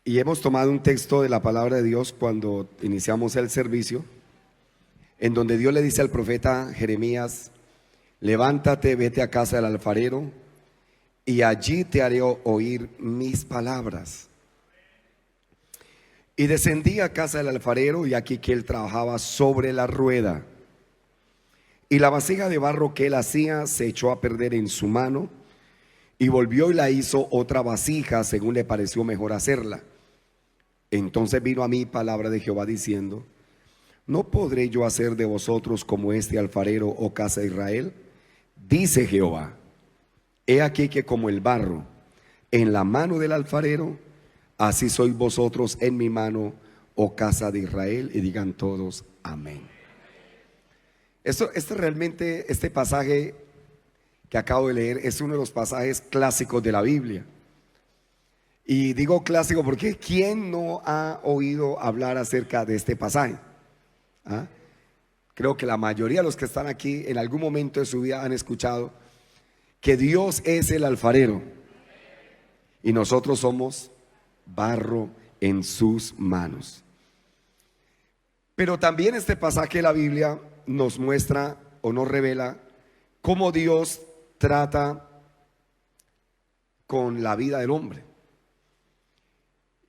Y hemos tomado un texto de la palabra de Dios cuando iniciamos el servicio, en donde Dios le dice al profeta Jeremías: levántate, vete a casa del alfarero, y allí te haré oír mis palabras. Y descendí a casa del alfarero, y aquí que él trabajaba sobre la rueda. Y la vasija de barro que él hacía se echó a perder en su mano, y volvió y la hizo otra vasija según le pareció mejor hacerla. Entonces vino a mí palabra de Jehová diciendo: ¿no podré yo hacer de vosotros como este alfarero, oh casa de Israel? Dice Jehová: he aquí que como el barro en la mano del alfarero, así sois vosotros en mi mano, oh casa de Israel. Y digan todos amén. Este pasaje que acabo de leer es uno de los pasajes clásicos de la Biblia. Y digo clásico porque ¿quién no ha oído hablar acerca de este pasaje? ¿Ah? Creo que la mayoría de los que están aquí en algún momento de su vida han escuchado que Dios es el alfarero y nosotros somos barro en sus manos. Pero también este pasaje de la Biblia nos muestra o nos revela cómo Dios trata con la vida del hombre.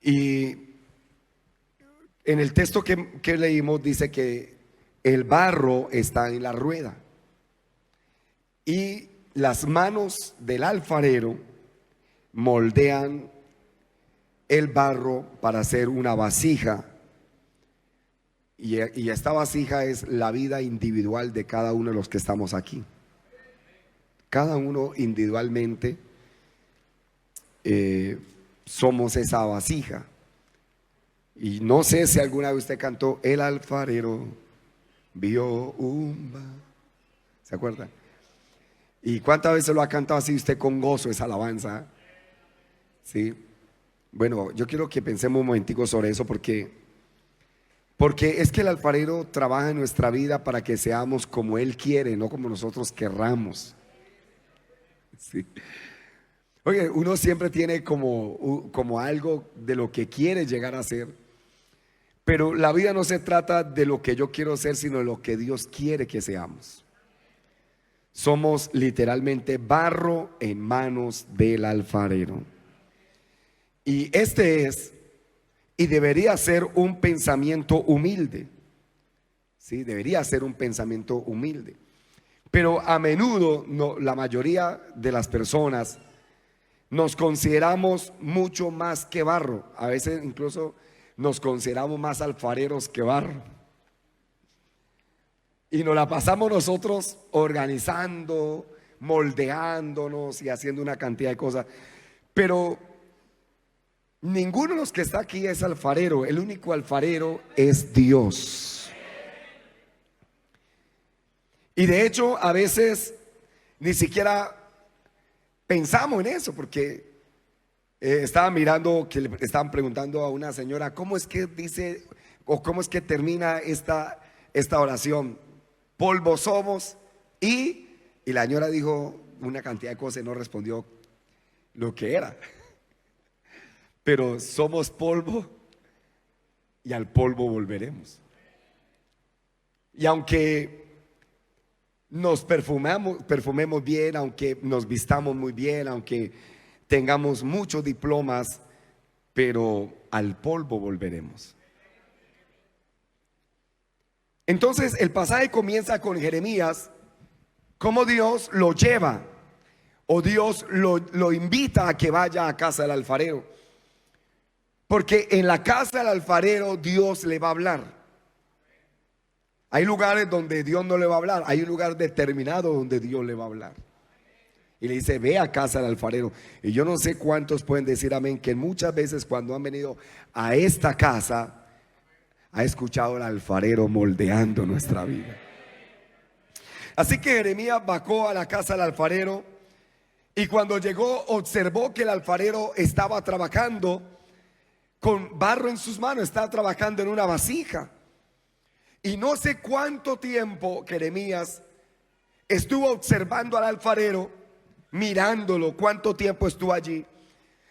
Y en el texto que leímos dice que el barro está en la rueda y las manos del alfarero moldean el barro para hacer una vasija. Y esta vasija es la vida individual de cada uno de los que estamos aquí. Cada uno individualmente somos esa vasija. Y no sé si alguna vez usted cantó: el alfarero vio ¿se acuerda? ¿Y cuántas veces lo ha cantado así usted con gozo esa alabanza? Sí. Bueno, yo quiero que pensemos un momentico sobre eso porque es que el alfarero trabaja en nuestra vida para que seamos como Él quiere, no como nosotros querramos. Sí. Oye, uno siempre tiene como algo de lo que quiere llegar a ser, pero la vida no se trata de lo que yo quiero ser, sino de lo que Dios quiere que seamos. Somos literalmente barro en manos del alfarero. Y y debería ser un pensamiento humilde. Sí, debería ser un pensamiento humilde. Pero a menudo la mayoría de las personas nos consideramos mucho más que barro. A veces incluso nos consideramos más alfareros que barro. Y nos la pasamos nosotros organizando, moldeándonos y haciendo una cantidad de cosas. Pero ninguno de los que está aquí es alfarero. El único alfarero es Dios. Y de hecho a veces ni siquiera pensamos en eso, porque estaba mirando que le estaban preguntando a una señora cómo es que dice o cómo es que termina esta oración: polvo somos, y la señora dijo una cantidad de cosas y no respondió lo que era. Pero somos polvo y al polvo volveremos. Y aunque nos perfumemos bien, aunque nos vistamos muy bien, aunque tengamos muchos diplomas, pero al polvo volveremos. Entonces el pasaje comienza con Jeremías, cómo Dios lo lleva, o Dios lo invita a que vaya a casa del alfarero, porque en la casa del alfarero Dios le va a hablar. Hay lugares donde Dios no le va a hablar, hay un lugar determinado donde Dios le va a hablar. Y le dice: ve a casa del alfarero. Y yo no sé cuántos pueden decir amén, que muchas veces cuando han venido a esta casa, ha escuchado al alfarero moldeando nuestra vida. Así que Jeremías bajó a la casa del alfarero, y cuando llegó observó que el alfarero estaba trabajando con barro en sus manos, estaba trabajando en una vasija. Y no sé cuánto tiempo Jeremías estuvo observando al alfarero, mirándolo, cuánto tiempo estuvo allí,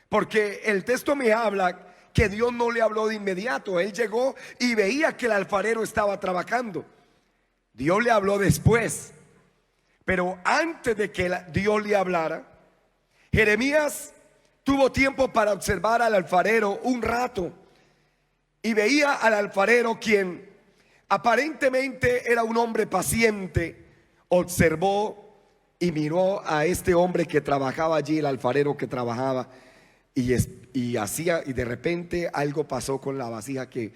porque el texto me habla que Dios no le habló de inmediato. Él llegó y veía que el alfarero estaba trabajando. Dios le habló después. Pero antes de que Dios le hablara, Jeremías tuvo tiempo para observar al alfarero un rato. Y veía al alfarero, quien aparentemente era un hombre paciente. Observó y miró a este hombre que trabajaba allí, el alfarero que trabajaba, y hacía, y de repente algo pasó con la vasija que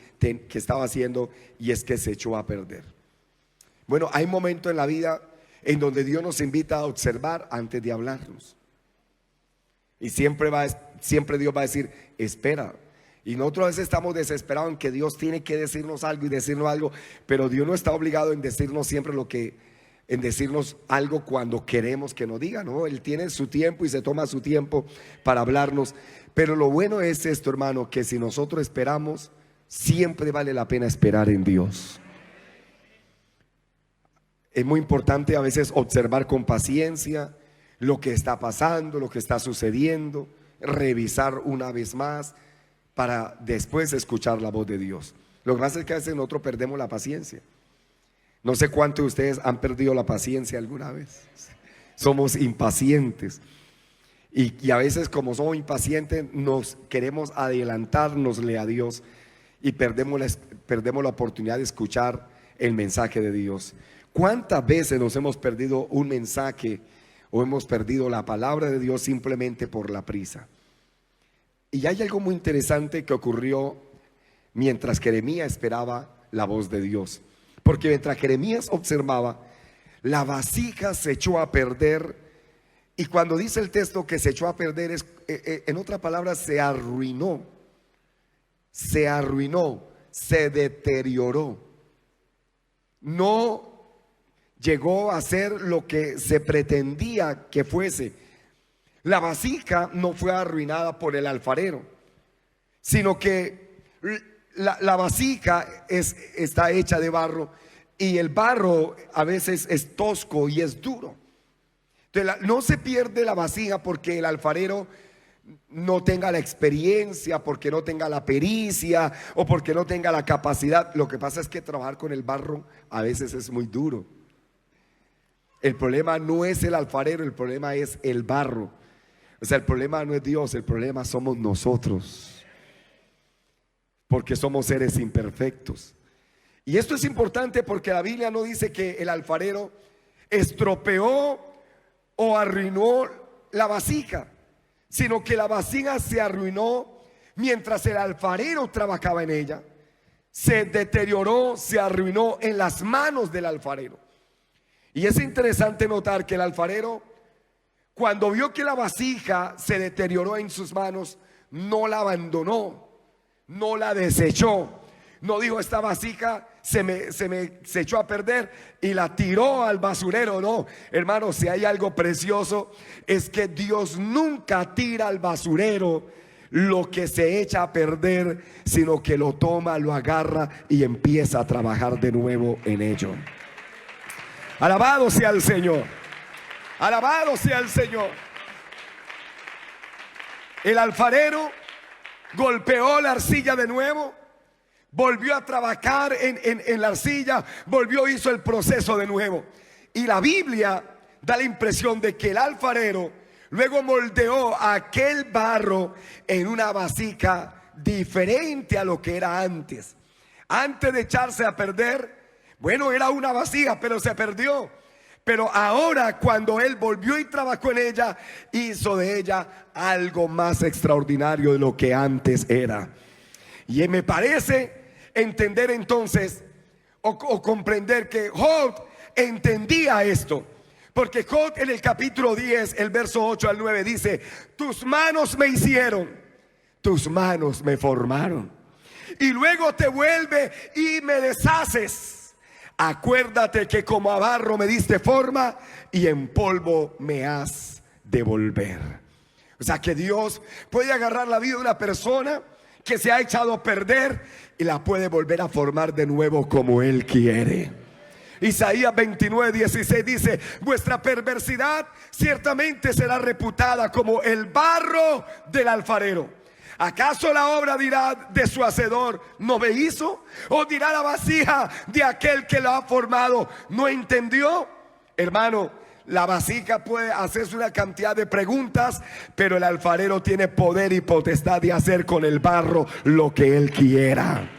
estaba haciendo, y es que se echó a perder. Bueno, hay momentos en la vida en donde Dios nos invita a observar antes de hablarnos. Y siempre Dios va a decir, espera. Y nosotros a veces estamos desesperados en que Dios tiene que decirnos algo y decirnos algo, pero Dios no está obligado en decirnos siempre en decirnos algo cuando queremos que nos diga, ¿no? Él tiene su tiempo y se toma su tiempo para hablarnos. Pero lo bueno es esto, hermano, que si nosotros esperamos, siempre vale la pena esperar en Dios. Es muy importante a veces observar con paciencia lo que está pasando, lo que está sucediendo, revisar una vez más para después escuchar la voz de Dios. Lo que pasa es que a veces nosotros perdemos la paciencia. No sé cuántos de ustedes han perdido la paciencia alguna vez. Somos impacientes. Y a veces, como somos impacientes, nos queremos adelantárnosle a Dios y perdemos la oportunidad de escuchar el mensaje de Dios. ¿Cuántas veces nos hemos perdido un mensaje o hemos perdido la palabra de Dios simplemente por la prisa? Y hay algo muy interesante que ocurrió mientras Jeremías esperaba la voz de Dios. Porque mientras Jeremías observaba, la vasija se echó a perder. Y cuando dice el texto que se echó a perder, en otras palabras, se arruinó. Se deterioró. No llegó a ser lo que se pretendía que fuese. La vasija no fue arruinada por el alfarero, sino que la vasija está hecha de barro, y el barro a veces es tosco y es duro. Entonces no se pierde la vasija porque el alfarero no tenga la experiencia, porque no tenga la pericia o porque no tenga la capacidad. Lo que pasa es que trabajar con el barro a veces es muy duro. El problema no es el alfarero, el problema es el barro. O sea, el problema no es Dios, el problema somos nosotros, porque somos seres imperfectos. Y esto es importante porque la Biblia no dice que el alfarero estropeó o arruinó la vasija, sino que la vasija se arruinó mientras el alfarero trabajaba en ella. Se deterioró, se arruinó en las manos del alfarero. Y es interesante notar que el alfarero, cuando vio que la vasija se deterioró en sus manos, no la abandonó, no la desechó. No dijo, esta vasija se echó a perder y la tiró al basurero. No, hermano, si hay algo precioso, es que Dios nunca tira al basurero lo que se echa a perder, sino que lo toma, lo agarra y empieza a trabajar de nuevo en ello. Alabado sea el Señor. Alabado sea el Señor. El alfarero golpeó la arcilla de nuevo, volvió a trabajar en la arcilla, hizo el proceso de nuevo. Y la Biblia da la impresión de que el alfarero luego moldeó aquel barro en una vasija diferente a lo que era antes. Antes de echarse a perder, bueno, era una vasija, pero se perdió. Pero ahora, cuando él volvió y trabajó en ella, hizo de ella algo más extraordinario de lo que antes era. Y me parece entender entonces o comprender que Job entendía esto, porque Job en el capítulo 10, el verso 8 al 9 dice: tus manos me hicieron, tus manos me formaron, y luego te vuelve y me deshaces. Acuérdate que como a barro me diste forma y en polvo me has de volver. O sea que Dios puede agarrar la vida de una persona que se ha echado a perder y la puede volver a formar de nuevo como Él quiere. Isaías 29:16 dice: vuestra perversidad ciertamente será reputada como el barro del alfarero. ¿Acaso la obra dirá de su hacedor, no me hizo? ¿O dirá la vasija de aquel que la ha formado, no entendió? Hermano, la vasija puede hacerse una cantidad de preguntas, pero el alfarero tiene poder y potestad de hacer con el barro lo que él quiera.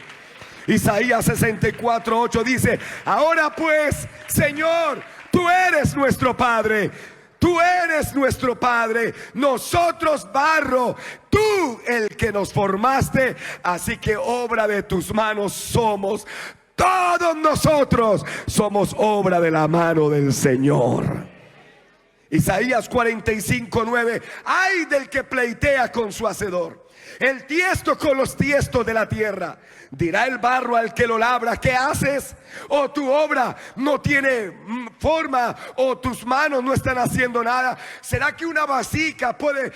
Isaías 64:8 dice: ahora pues, Señor, tú eres nuestro Padre. Tú eres nuestro Padre, nosotros barro, tú el que nos formaste, así que obra de tus manos somos. Todos nosotros somos obra de la mano del Señor. Isaías 45:9: ay del que pleitea con su hacedor, el tiesto con los tiestos de la tierra. Dirá el barro al que lo labra: ¿qué haces? O tu obra no tiene forma, o tus manos no están haciendo nada. ¿Será que una vasija puede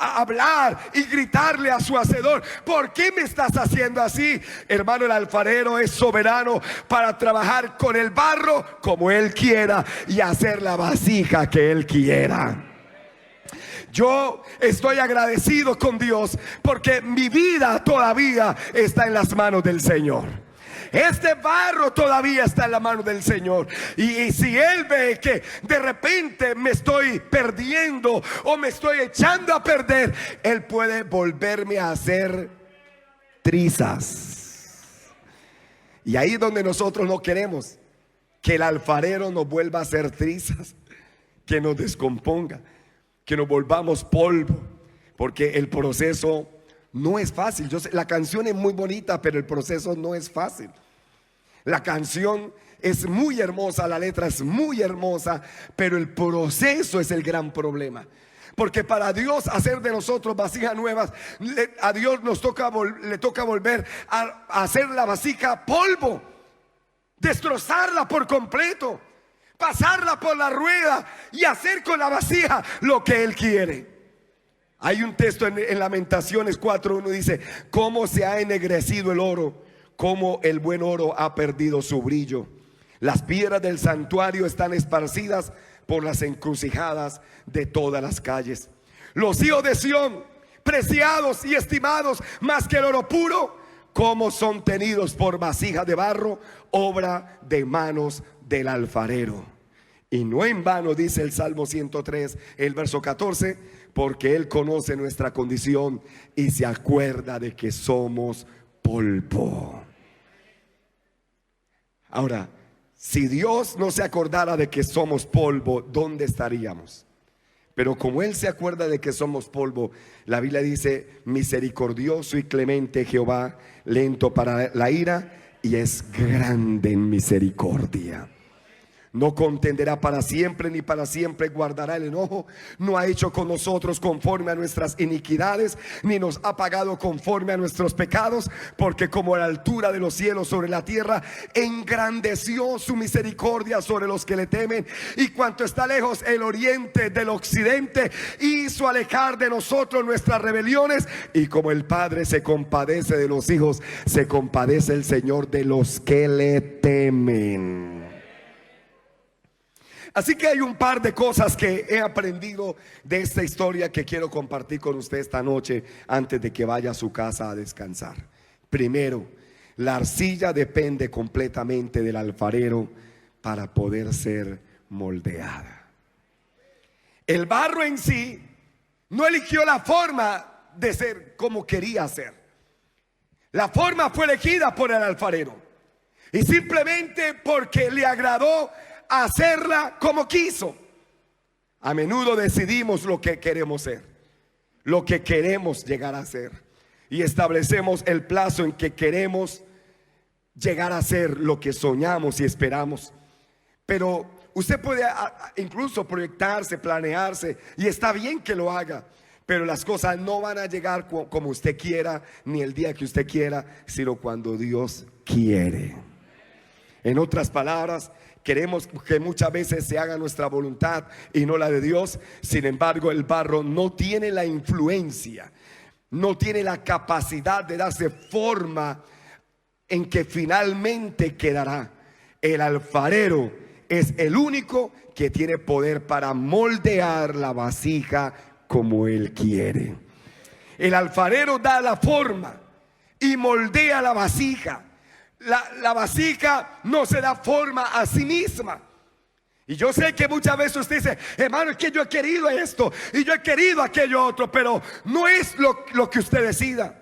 hablar y gritarle a su hacedor: ¿por qué me estás haciendo así? Hermano, el alfarero es soberano para trabajar con el barro como él quiera y hacer la vasija que él quiera. Yo estoy agradecido con Dios porque mi vida todavía está en las manos del Señor. Este barro todavía está en la mano del Señor. Y si Él ve que de repente me estoy perdiendo o me estoy echando a perder, Él puede volverme a hacer trizas. Y ahí es donde nosotros no queremos que el alfarero nos vuelva a hacer trizas, que nos descomponga, que nos volvamos polvo, porque el proceso no es fácil. Yo sé, la canción es muy bonita, pero el proceso no es fácil. La canción es muy hermosa, la letra es muy hermosa, pero el proceso es el gran problema. Porque para Dios hacer de nosotros vasijas nuevas, a Dios le toca volver a hacer la vasija polvo, destrozarla por completo, pasarla por la rueda y hacer con la vasija lo que Él quiere. Hay un texto en Lamentaciones 4:1, dice: cómo se ha ennegrecido el oro, cómo el buen oro ha perdido su brillo. Las piedras del santuario están esparcidas por las encrucijadas de todas las calles. Los hijos de Sión, preciados y estimados más que el oro puro, cómo son tenidos por vasija de barro, obra de manos del alfarero. Y no en vano dice el Salmo 103, el verso 14: porque Él conoce nuestra condición y se acuerda de que somos polvo. Ahora, si Dios no se acordara de que somos polvo, ¿dónde estaríamos? Pero como Él se acuerda de que somos polvo, la Biblia dice: misericordioso y clemente Jehová, lento para la ira y es grande en misericordia. No contenderá para siempre, ni para siempre guardará el enojo. No ha hecho con nosotros conforme a nuestras iniquidades, ni nos ha pagado conforme a nuestros pecados. Porque como la altura de los cielos sobre la tierra, engrandeció su misericordia sobre los que le temen. Y cuanto está lejos el oriente del occidente, hizo alejar de nosotros nuestras rebeliones. Y como el Padre se compadece de los hijos, se compadece el Señor de los que le temen. Así que hay un par de cosas que he aprendido de esta historia que quiero compartir con usted esta noche antes de que vaya a su casa a descansar. Primero, la arcilla depende completamente del alfarero para poder ser moldeada. El barro en sí no eligió la forma de ser como quería ser. La forma fue elegida por el alfarero, y simplemente porque le agradó hacerla como quiso. A menudo decidimos lo que queremos ser, lo que queremos llegar a ser, y establecemos el plazo en que queremos llegar a ser lo que soñamos y esperamos. Pero usted puede incluso proyectarse, planearse, y está bien que lo haga, pero las cosas no van a llegar como usted quiera, ni el día que usted quiera, sino cuando Dios quiere. En otras palabras, queremos que muchas veces se haga nuestra voluntad y no la de Dios. Sin embargo, el barro no tiene la influencia, no tiene la capacidad de darse forma en que finalmente quedará. El alfarero es el único que tiene poder para moldear la vasija como Él quiere. El alfarero da la forma y moldea la vasija. La vasija no se da forma a sí misma. Y yo sé que muchas veces usted dice: hermano, es que yo he querido esto y yo he querido aquello otro. Pero no es lo que usted decida.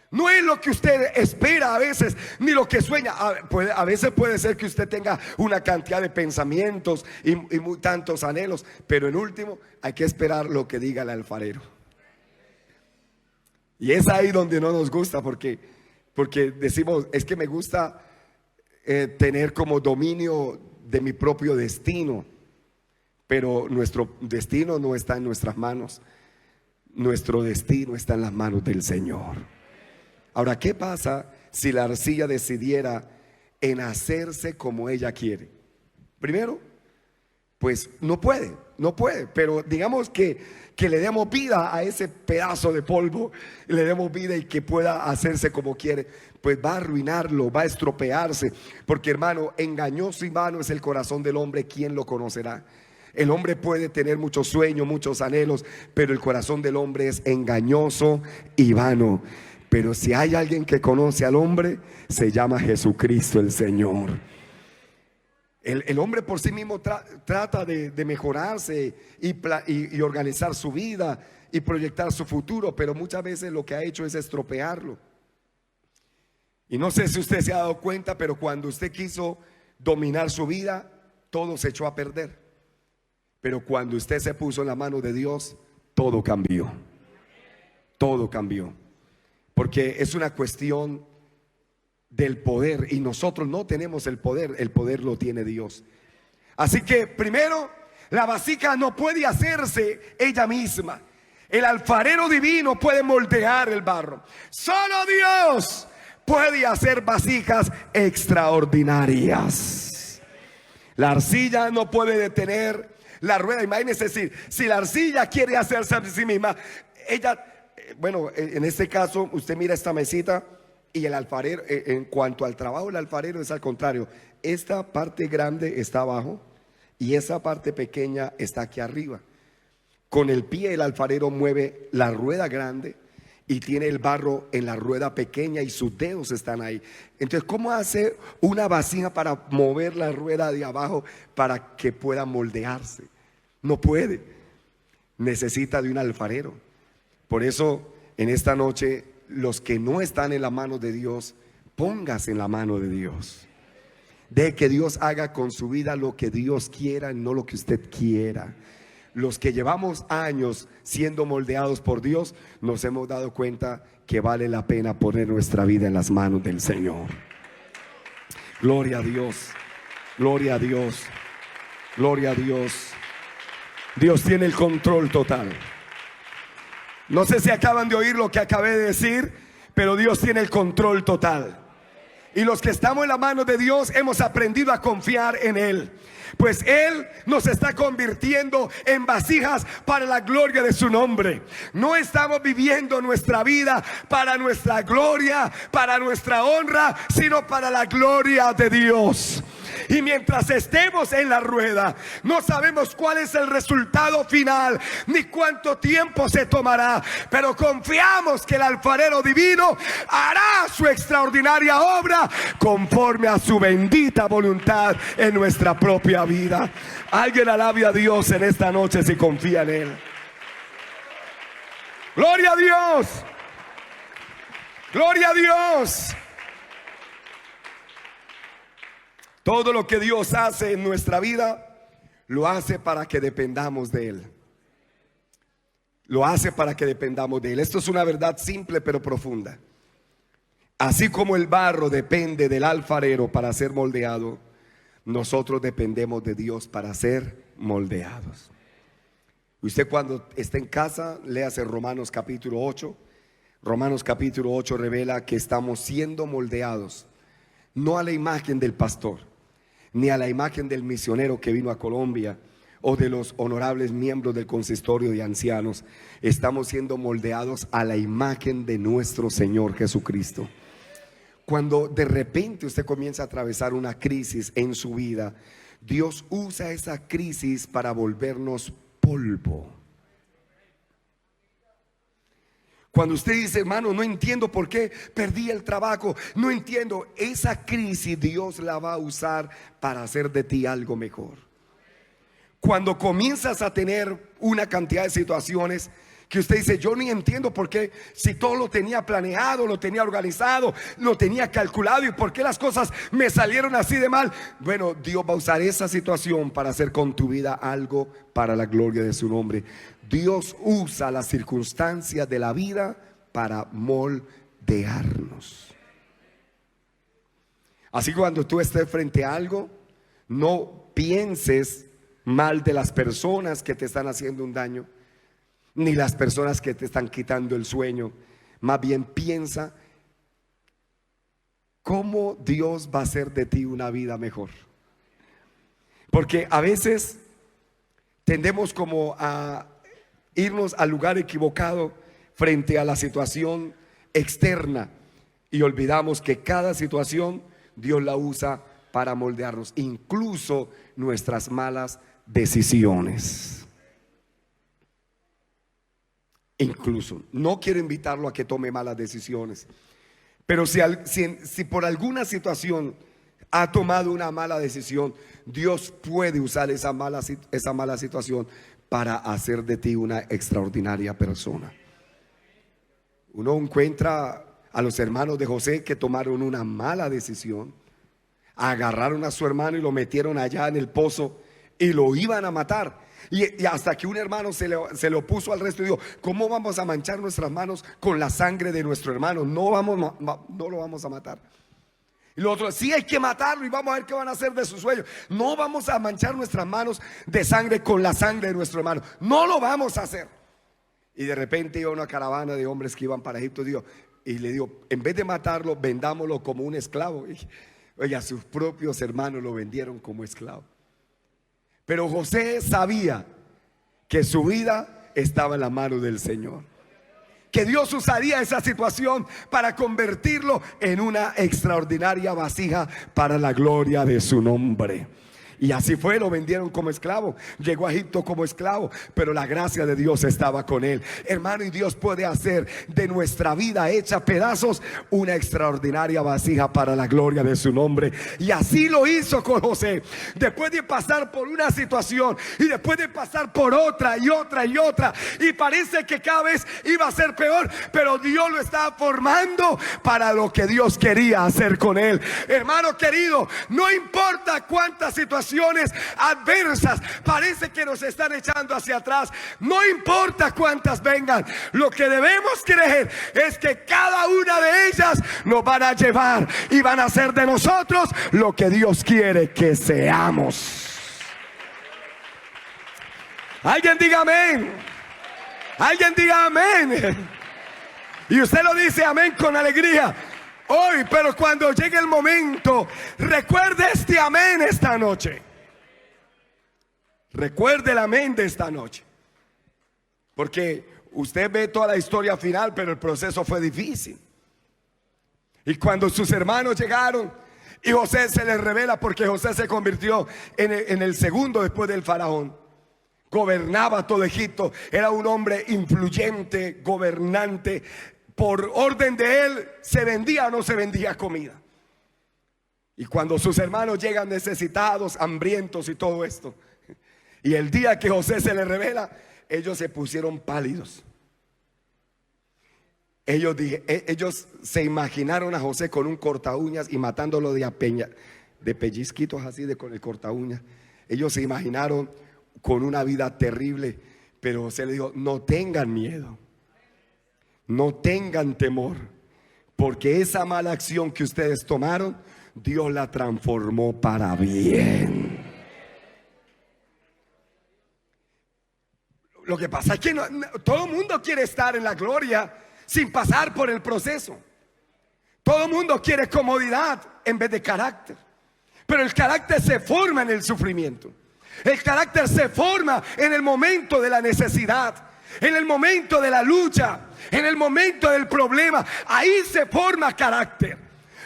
No es lo que usted espera a veces, ni lo que sueña. A veces puede ser que usted tenga una cantidad de pensamientos y tantos anhelos, pero en último hay que esperar lo que diga el alfarero. Y es ahí donde no nos gusta, porque decimos: es que me gusta tener como dominio de mi propio destino. Pero nuestro destino no está en nuestras manos. Nuestro destino está en las manos del Señor. Ahora, ¿qué pasa si la arcilla decidiera en hacerse como ella quiere? Primero, pues no puede, pero digamos que le demos vida a ese pedazo de polvo, le demos vida y que pueda hacerse como quiere, pues va a arruinarlo, va a estropearse, porque hermano, engañoso y vano es el corazón del hombre, ¿quién lo conocerá? El hombre puede tener muchos sueños, muchos anhelos, pero el corazón del hombre es engañoso y vano. Pero si hay alguien que conoce al hombre, se llama Jesucristo el Señor. El hombre por sí mismo trata de mejorarse y organizar su vida y proyectar su futuro, pero muchas veces lo que ha hecho es estropearlo. Y no sé si usted se ha dado cuenta, pero cuando usted quiso dominar su vida, todo se echó a perder. Pero cuando usted se puso en la mano de Dios, todo cambió. Todo cambió. Porque es una cuestión del poder, y nosotros no tenemos el poder lo tiene Dios. Así que primero, la vasija no puede hacerse ella misma. El alfarero divino puede moldear el barro. Solo Dios puede hacer vasijas extraordinarias. La arcilla no puede detener la rueda. Imagínense, si la arcilla quiere hacerse a sí misma, ella... Bueno, en este caso usted mira esta mesita y el alfarero, en cuanto al trabajo del alfarero es al contrario. Esta parte grande está abajo y esa parte pequeña está aquí arriba. Con el pie el alfarero mueve la rueda grande y tiene el barro en la rueda pequeña y sus dedos están ahí. Entonces, ¿cómo hace una vasija para mover la rueda de abajo para que pueda moldearse? No puede. Necesita de un alfarero. Por eso, en esta noche, los que no están en la mano de Dios, póngase en la mano de Dios. Deje que Dios haga con su vida lo que Dios quiera, no lo que usted quiera. Los que llevamos años siendo moldeados por Dios, nos hemos dado cuenta que vale la pena poner nuestra vida en las manos del Señor. Gloria a Dios, gloria a Dios, gloria a Dios. Dios tiene el control total. No sé si acaban de oír lo que acabé de decir, pero Dios tiene el control total. Y los que estamos en la mano de Dios hemos aprendido a confiar en Él, pues Él nos está convirtiendo en vasijas para la gloria de su nombre. No estamos viviendo nuestra vida para nuestra gloria, para nuestra honra, sino para la gloria de Dios. Y mientras estemos en la rueda, no sabemos cuál es el resultado final, ni cuánto tiempo se tomará, pero confiamos que el alfarero divino hará su extraordinaria obra conforme a su bendita voluntad en nuestra propia vida. Alguien alabe a Dios en esta noche si confía en Él. Gloria a Dios, gloria a Dios. Todo lo que Dios hace en nuestra vida, lo hace para que dependamos de Él. Lo hace para que dependamos de Él. Esto es una verdad simple pero profunda. Así como el barro depende del alfarero para ser moldeado, nosotros dependemos de Dios para ser moldeados. Usted cuando esté en casa, léase Romanos capítulo 8. Romanos capítulo 8 revela que estamos siendo moldeados, no a la imagen del pastor, ni a la imagen del misionero que vino a Colombia o de los honorables miembros del consistorio de ancianos. Estamos siendo moldeados a la imagen de nuestro Señor Jesucristo. Cuando de repente usted comienza a atravesar una crisis en su vida, Dios usa esa crisis para volvernos polvo. Cuando usted dice, hermano, no entiendo por qué perdí el trabajo, no entiendo, esa crisis Dios la va a usar para hacer de ti algo mejor. Cuando comienzas a tener una cantidad de situaciones que usted dice, yo ni entiendo por qué, si todo lo tenía planeado, lo tenía organizado, lo tenía calculado, y por qué las cosas me salieron así de mal. Bueno, Dios va a usar esa situación para hacer con tu vida algo para la gloria de su nombre. Dios usa las circunstancias de la vida para moldearnos. Así que cuando tú estés frente a algo, no pienses mal de las personas que te están haciendo un daño, ni las personas que te están quitando el sueño. Más bien piensa cómo Dios va a hacer de ti una vida mejor. Porque a veces tendemos como a irnos al lugar equivocado frente a la situación externa, y olvidamos que cada situación Dios la usa para moldearnos, incluso nuestras malas decisiones. Incluso, no quiero invitarlo a que tome malas decisiones, pero si por alguna situación ha tomado una mala decisión, Dios puede usar esa mala situación para hacer de ti una extraordinaria persona. Uno encuentra a los hermanos de José que tomaron una mala decisión. Agarraron a su hermano y lo metieron allá en el pozo y lo iban a matar. Y hasta que un hermano se le opuso al resto y dijo, ¿cómo vamos a manchar nuestras manos con la sangre de nuestro hermano? No lo vamos a matar. Y los otros, sí, hay que matarlo y vamos a ver qué van a hacer de su sueño. No vamos a manchar nuestras manos de sangre con la sangre de nuestro hermano. No lo vamos a hacer. Y de repente iba una caravana de hombres que iban para Egipto, y le dijo, en vez de matarlo, vendámoslo como un esclavo. Y, oye, a sus propios hermanos lo vendieron como esclavo. Pero José sabía que su vida estaba en la mano del Señor, que Dios usaría esa situación para convertirlo en una extraordinaria vasija para la gloria de su nombre. Y así fue, lo vendieron como esclavo, llegó a Egipto como esclavo, pero la gracia de Dios estaba con él. Hermano, y Dios puede hacer de nuestra vida hecha pedazos una extraordinaria vasija para la gloria de su nombre. Y así lo hizo con José. Después de pasar por una situación y después de pasar por otra y otra y otra, y parece que cada vez iba a ser peor, pero Dios lo estaba formando para lo que Dios quería hacer con él. Hermano querido, no importa cuántas situaciones adversas parece que nos están echando hacia atrás, no importa cuántas vengan, lo que debemos creer es que cada una de ellas nos van a llevar y van a hacer de nosotros lo que Dios quiere que seamos. Alguien diga amén. Alguien diga amén. Y usted lo dice amén con alegría hoy, pero cuando llegue el momento, recuerde este amén esta noche. Recuerde el amén de esta noche. Porque usted ve toda la historia final, pero el proceso fue difícil. Y cuando sus hermanos llegaron y José se les revela, porque José se convirtió en el segundo después del faraón. Gobernaba todo Egipto, era un hombre influyente, gobernante. Por orden de él se vendía o no se vendía comida. Y cuando sus hermanos llegan necesitados, hambrientos y todo esto, y el día que José se les revela, ellos se pusieron pálidos. Ellos se imaginaron a José con un corta uñas y matándolo de pellizquitos así con el corta uñas. Ellos se imaginaron con una vida terrible, pero José le dijo, no tengan miedo. No tengan temor, porque esa mala acción que ustedes tomaron, Dios la transformó para bien. Lo que pasa es que todo el mundo quiere estar en la gloria sin pasar por el proceso. Todo el mundo quiere comodidad en vez de carácter. Pero el carácter se forma en el sufrimiento. El carácter se forma en el momento de la necesidad, en el momento de la lucha, en el momento del problema. Ahí se forma carácter.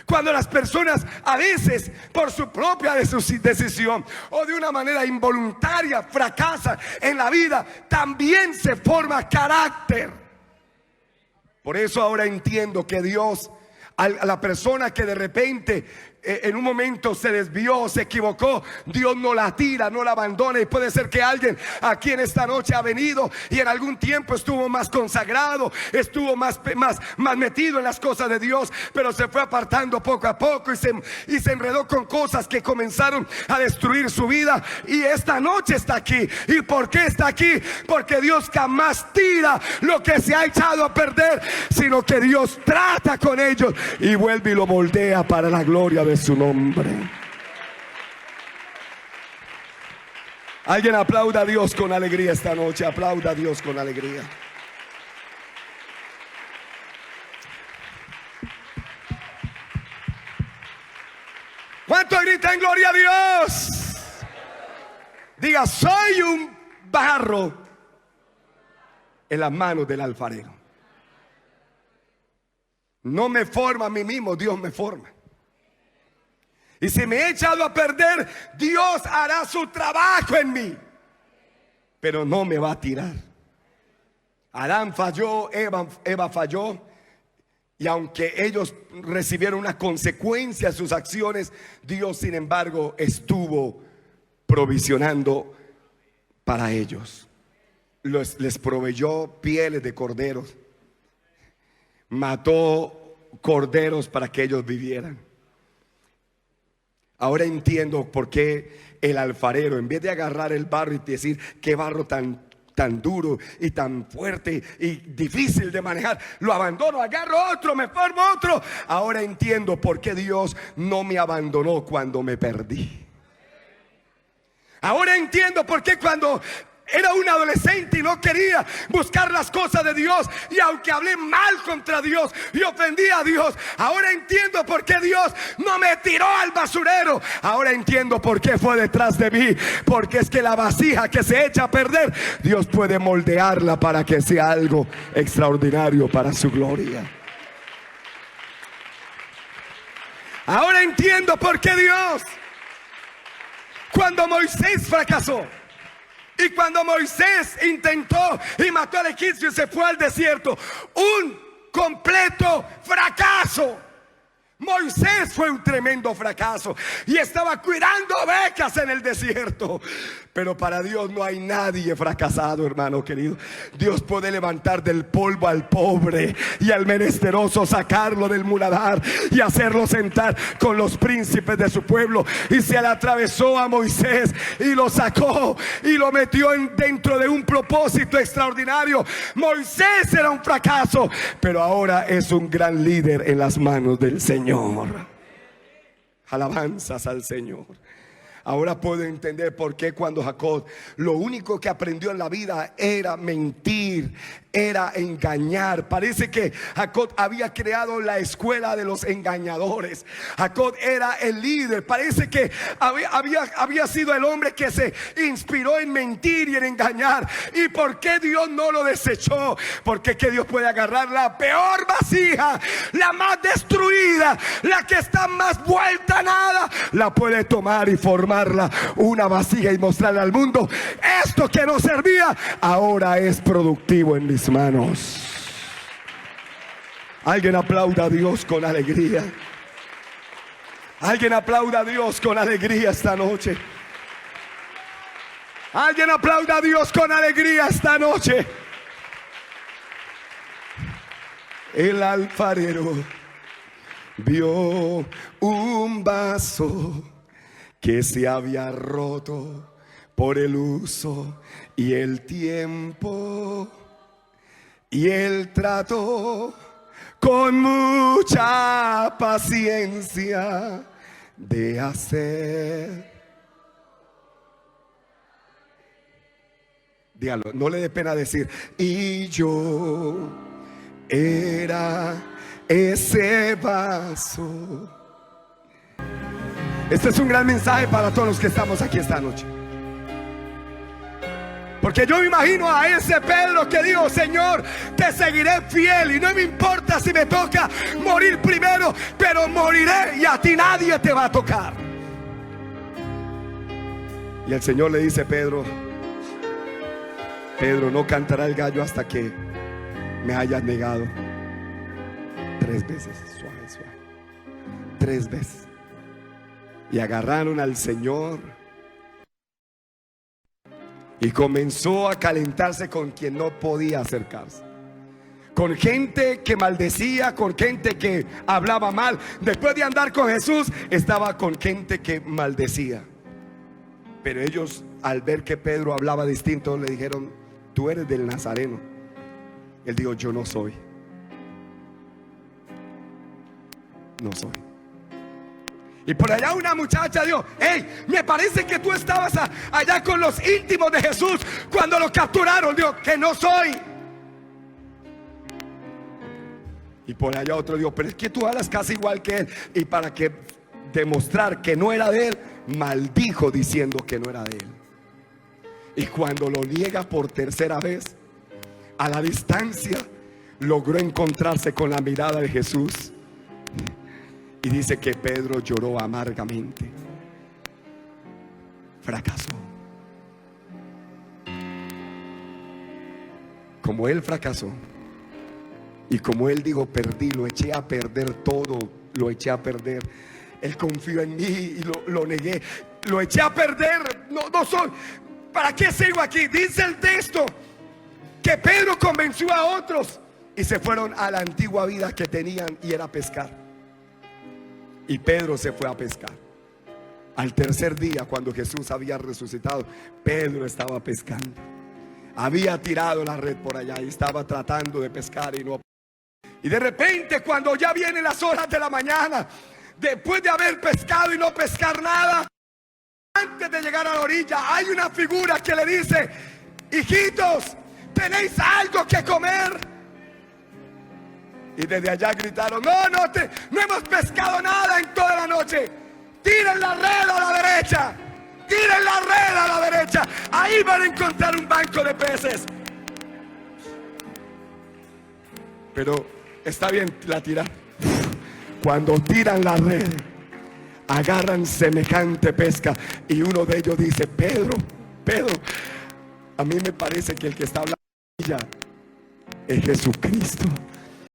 Cuando las personas a veces por su propia decisión o de una manera involuntaria fracasan en la vida, también se forma carácter. Por eso ahora entiendo que Dios, a la persona que de repente en un momento se desvió, se equivocó, Dios no la tira, no la abandona. Y puede ser que alguien aquí en esta noche ha venido y en algún tiempo estuvo más consagrado, estuvo más metido en las cosas de Dios, pero se fue apartando poco a poco y se enredó con cosas que comenzaron a destruir su vida. Y esta noche está aquí. ¿Y por qué está aquí? Porque Dios jamás tira lo que se ha echado a perder, sino que Dios trata con ellos y vuelve y lo moldea para la gloria de su nombre. Alguien aplauda a Dios con alegría esta noche. Aplauda a Dios con alegría. ¿Cuánto gritan gloria a Dios? Diga: soy un barro en las manos del alfarero. No me forma a mí mismo, Dios me forma. Y si me he echado a perder, Dios hará su trabajo en mí, pero no me va a tirar. Adán falló, Eva falló, y aunque ellos recibieron una consecuencia de sus acciones, Dios sin embargo estuvo provisionando para ellos. Les proveyó pieles de corderos, mató corderos para que ellos vivieran. Ahora entiendo por qué el alfarero, en vez de agarrar el barro y decir: qué barro tan duro y tan fuerte y difícil de manejar, lo abandono, agarro otro, me formo otro. Ahora entiendo por qué Dios no me abandonó cuando me perdí. Ahora entiendo por qué cuando era un adolescente y no quería buscar las cosas de Dios, y aunque hablé mal contra Dios y ofendí a Dios, ahora entiendo por qué Dios no me tiró al basurero. Ahora entiendo por qué fue detrás de mí. Porque es que la vasija que se echa a perder, Dios puede moldearla para que sea algo extraordinario para su gloria. Ahora entiendo por qué Dios, cuando Moisés fracasó, y cuando Moisés intentó y mató al egipcio y se fue al desierto, un completo fracaso. Moisés fue un tremendo fracaso y estaba cuidando ovejas en el desierto. Pero para Dios no hay nadie fracasado, hermano querido. Dios puede levantar del polvo al pobre y al menesteroso, sacarlo del muladar y hacerlo sentar con los príncipes de su pueblo. Y se le atravesó a Moisés y lo sacó y lo metió dentro de un propósito extraordinario. Moisés era un fracaso, pero ahora es un gran líder en las manos del Señor. Alabanzas al Señor. Ahora puedo entender por qué cuando Jacob lo único que aprendió en la vida era mentir, era engañar. Parece que Jacob había creado la escuela de los engañadores. Jacob era el líder. Parece que había sido el hombre que se inspiró en mentir y en engañar. ¿Y por qué Dios no lo desechó? Porque que Dios puede agarrar la peor vasija, la más destruida, la que está más vuelta a nada, la puede tomar y formarla una vasija y mostrarle al mundo: esto que no servía ahora es productivo en mis manos. Alguien aplauda a Dios con alegría. Alguien aplauda a Dios con alegría esta noche. Alguien aplauda a Dios con alegría esta noche. El alfarero vio un vaso que se había roto por el uso y el tiempo, y él trató con mucha paciencia de hacer. Dígalo, no le dé pena decir: y yo era ese vaso. Este es un gran mensaje para todos los que estamos aquí esta noche. Porque yo me imagino a ese Pedro que dijo: Señor, te seguiré fiel y no me importa si me toca morir primero, pero moriré y a ti nadie te va a tocar. Y el Señor le dice: Pedro, no cantará el gallo hasta que me hayas negado 3 veces, suave, suave. 3 veces. Y agarraron al Señor y comenzó a calentarse con quien no podía acercarse, con gente que maldecía, con gente que hablaba mal. Después de andar con Jesús, estaba con gente que maldecía. Pero ellos, al ver que Pedro hablaba distinto, le dijeron: tú eres del Nazareno. Él dijo: yo no soy. No soy. Y por allá una muchacha dijo: hey, me parece que tú estabas allá con los íntimos de Jesús cuando lo capturaron. Dijo: que no soy. Y por allá otro dijo: pero es que tú hablas casi igual que él. Y para que demostrar que no era de él, maldijo diciendo que no era de él. Y cuando lo niega por tercera vez, a la distancia logró encontrarse con la mirada de Jesús. Y dice que Pedro lloró amargamente. Fracasó. Como él fracasó, y como él dijo: perdí, lo eché a perder todo, lo eché a perder. Él confió en mí y lo negué. Lo eché a perder. No soy. ¿Para qué sigo aquí? Dice el texto que Pedro convenció a otros y se fueron a la antigua vida que tenían, y era pescar. Y Pedro se fue a pescar. Al tercer día, cuando Jesús había resucitado, Pedro estaba pescando. Había tirado la red por allá y estaba tratando de pescar y no. Y de repente, cuando ya vienen las horas de la mañana, después de haber pescado y no pescar nada, antes de llegar a la orilla, hay una figura que le dice: hijitos, ¿tenéis algo que comer? Y desde allá gritaron: no hemos pescado nada en toda la noche. Tiren la red a la derecha. Tiren la red a la derecha. Ahí van a encontrar un banco de peces. Pero está bien la tirar. Cuando tiran la red, agarran semejante pesca. Y uno de ellos dice: Pedro, a mí me parece que el que está hablando es Jesucristo.